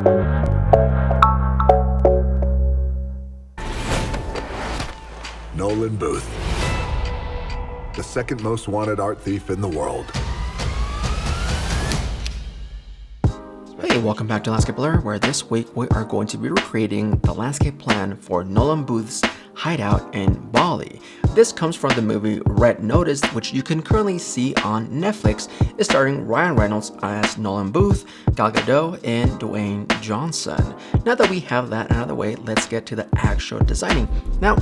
Nolan Booth, the second most wanted art thief in the world. Hey, welcome back to Landscape Blur, where this week we are going to be recreating the landscape plan for Nolan Booth's Hideout in Bali. This comes from the movie Red Notice, which you can currently see on Netflix. It's starring Ryan Reynolds as Nolan Booth, Gal Gadot, and Dwayne Johnson. Now that we have that out of the way, let's get to the actual designing. Now,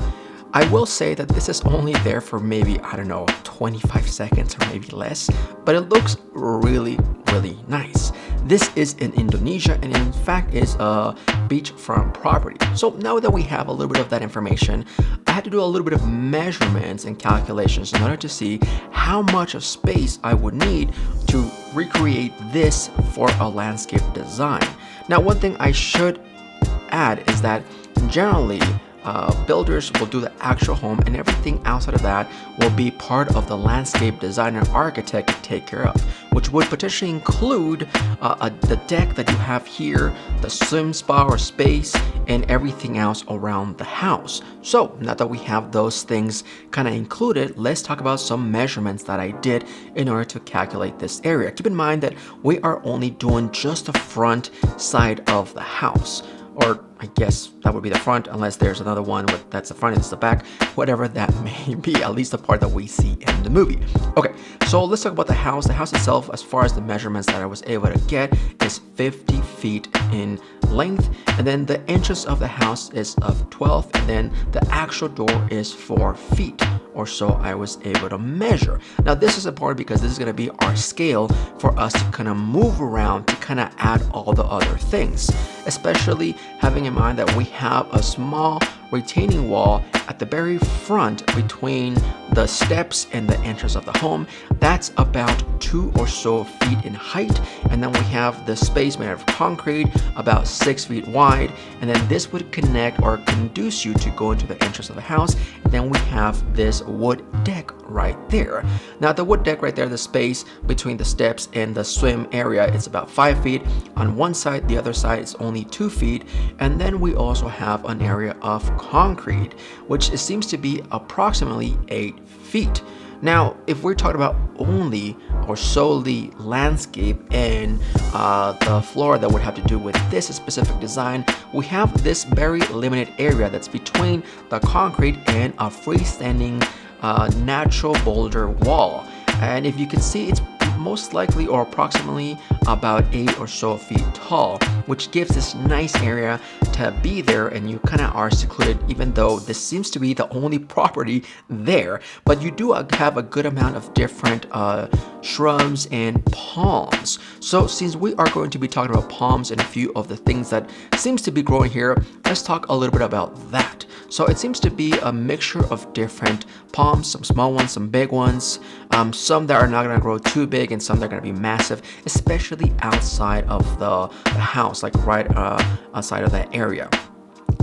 I will say that this is only there for maybe, 25 seconds or maybe less, but it looks really nice. This is in Indonesia and in fact is a beachfront property. So now that we have a little bit of that information, I had to do a little bit of measurements and calculations in order to see how much of space I would need to recreate this for a landscape design. Now, one thing I should add is that generally builders will do the actual home, and everything outside of that will be part of the landscape designer architect to take care of, which would potentially include the deck that you have here, the swim spa or space, and everything else around the house. So now that we have those things kind of included, let's talk about some measurements that I did in order to calculate this area. Keep in mind that we are only doing just the front side of the house, or I guess that would be the front, unless there's another one that's the front and it's the back, whatever that may be, at least the part that we see in the movie. Okay, so let's talk about the house. The house itself, as far as the measurements that I was able to get, is 50 feet in length, and then the entrance of the house is of 12, and then the actual door is 4 feet or so I was able to measure. Now this is important because this is going to be our scale for us to kind of move around to kind of add all the other things, especially having in mind that we have a small retaining wall at the very front between the steps and the entrance of the home. That's about 2 or so feet in height, and then we have the space made of concrete about 6 feet wide, and then this would connect or conduce you to go into the entrance of the house. And then we have this wood deck right there. Now the wood deck right there, the space between the steps and the swim area, is about 5 feet on one side, the other side is only 2 feet, and then we also have an area of concrete, which it seems to be approximately 8 feet. Now, if we're talking about only or solely landscape and the floor that would have to do with this specific design, we have this very limited area that's between the concrete and a freestanding natural boulder wall. And if you can see, it's most likely or approximately about 8 or so feet tall, which gives this nice area to be there, and you kind of are secluded, even though this seems to be the only property there. But you do have a good amount of different shrubs and palms. So since we are going to be talking about palms and a few of the things that seems to be growing here, let's talk a little bit about that. So it seems to be a mixture of different palms, some small ones, some big ones, some that are not going to grow too big, and some that are going to be massive, especially outside of the house, like right outside of that area.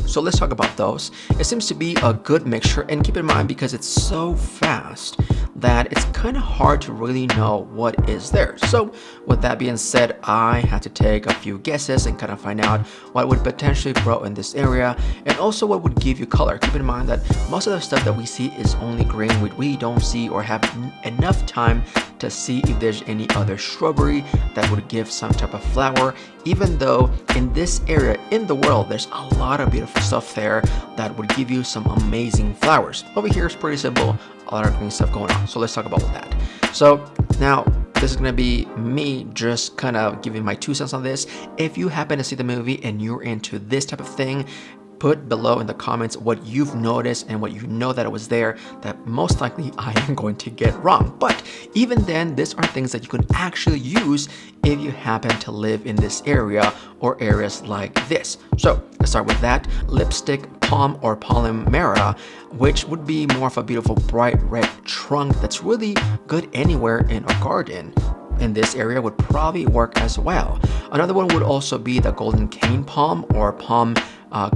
So let's talk about those. It seems to be a good mixture, and keep in mind, because it's so fast that it's kind of hard to really know what is there. So with that being said, I had to take a few guesses and kind of find out what would potentially grow in this area, and also what would give you color. Keep in mind that most of the stuff that we see is only green. We really don't see or have enough time to see if there's any other shrubbery that would give some type of flower, even though in this area in the world there's a lot of beautiful stuff there that would give you some amazing flowers. Over here is pretty simple, a lot of green stuff going on. So let's talk about that. So now this is going to be me just kind of giving my 2 cents on this. If you happen to see the movie and you're into this type of thing, put below in the comments what you've noticed and what you know that it was there that most likely I am going to get wrong. But even then, these are things that you can actually use if you happen to live in this area or areas like this. So let's start with that. Lipstick palm or palmera, which would be more of a beautiful bright red trunk that's really good anywhere in a garden. In this area would probably work as well. Another one would also be the golden cane palm or palm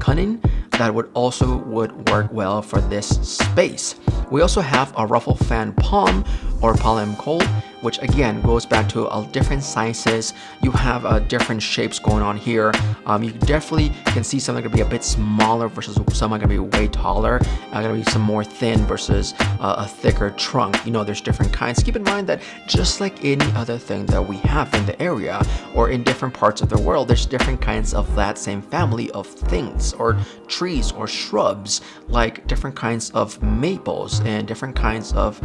cunning that would work well for this space. We also have a ruffle fan palm or palm coal, which again goes back to different sizes. You have different shapes going on here. You definitely can see some are going to be a bit smaller versus some are going to be way taller. Going to be some more thin versus a thicker trunk. You know, there's different kinds. Keep in mind that just like any other thing that we have in the area or in different parts of the world, there's different kinds of that same family of things or trees or shrubs, like different kinds of maples and different kinds of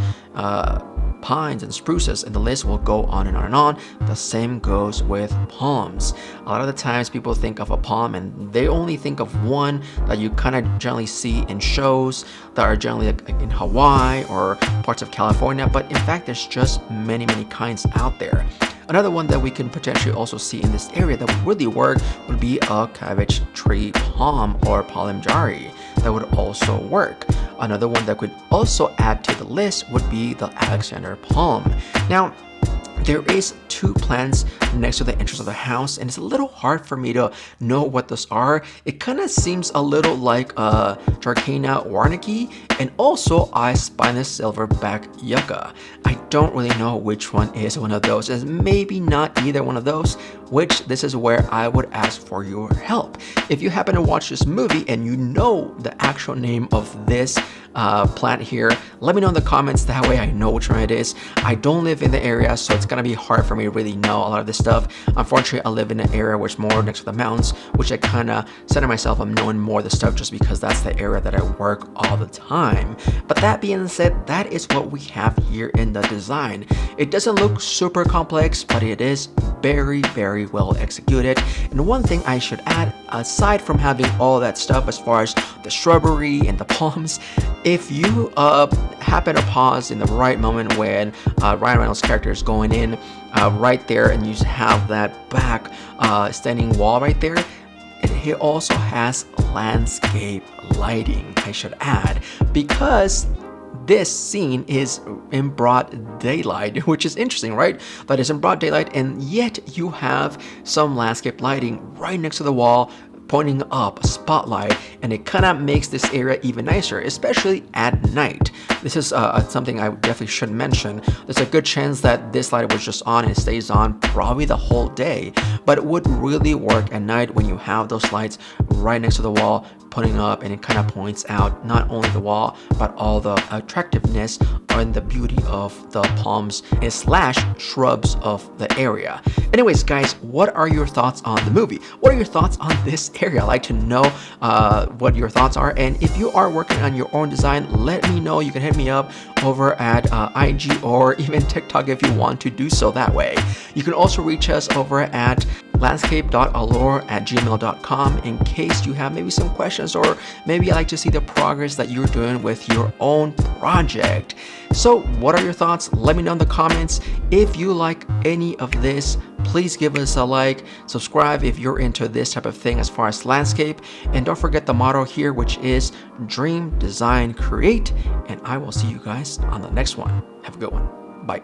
pines and spruces, and the list will go on and on and on. The same goes with palms. A lot of the times people think of a palm and they only think of one that you kind of generally see in shows that are generally like in Hawaii or parts of California, but in fact there's just many kinds out there. Another one that we can potentially also see in this area that would really work would be a cabbage tree palm or palmjari. That would also work. Another one that could also add to the list would be the Alexander palm. Now, there is 2 plants next to the entrance of the house, and it's a little hard for me to know what those are. It kind of seems a little like Dracaena warnicki and also Spinous silverback yucca. I don't really know which one is one of those. It's maybe not either one of those, which this is where I would ask for your help. If you happen to watch this movie and you know the actual name of this plant here, let me know in the comments. That way I know which one it is. I don't live in the area, so it's gonna be hard for me to really know a lot of this stuff. Unfortunately, I live in an area which is more next to the mountains, which I kind of center myself on knowing more of the stuff just because that's the area that I work all the time. But that being said, that is what we have here in the design. It doesn't look super complex, but it is very well executed. And one thing I should add, aside from having all that stuff as far as the shrubbery and the palms, if you happen to pause in the right moment when Ryan Reynolds' character is going in right there and you have that back standing wall right there, it also has landscape lighting, I should add, because this scene is in broad daylight, which is interesting, right? That is in broad daylight, and yet you have some landscape lighting right next to the wall pointing up, a spotlight, and it kind of makes this area even nicer, especially at night. This is something I definitely should mention. There's a good chance that this light was just on and stays on probably the whole day, but it would really work at night when you have those lights right next to the wall putting up, and it kind of points out not only the wall but all the attractiveness and the beauty of the palms slash shrubs of the area. Anyways, guys, what are your thoughts on the movie? What are your thoughts on this area? I'd like to know what your thoughts are, and if you are working on your own design, let me know. You can hit me up over at IG or even TikTok if you want to do so that way. You can also reach us over at landscape.allure@gmail.com in case you have maybe some questions, or maybe you'd like to see the progress that you're doing with your own project. So what are your thoughts? Let me know in the comments. If you like any of this, please give us a like, subscribe if you're into this type of thing as far as landscape, and don't forget the motto here, which is dream, design, create, and I will see you guys on the next one. Have a good one. Bye.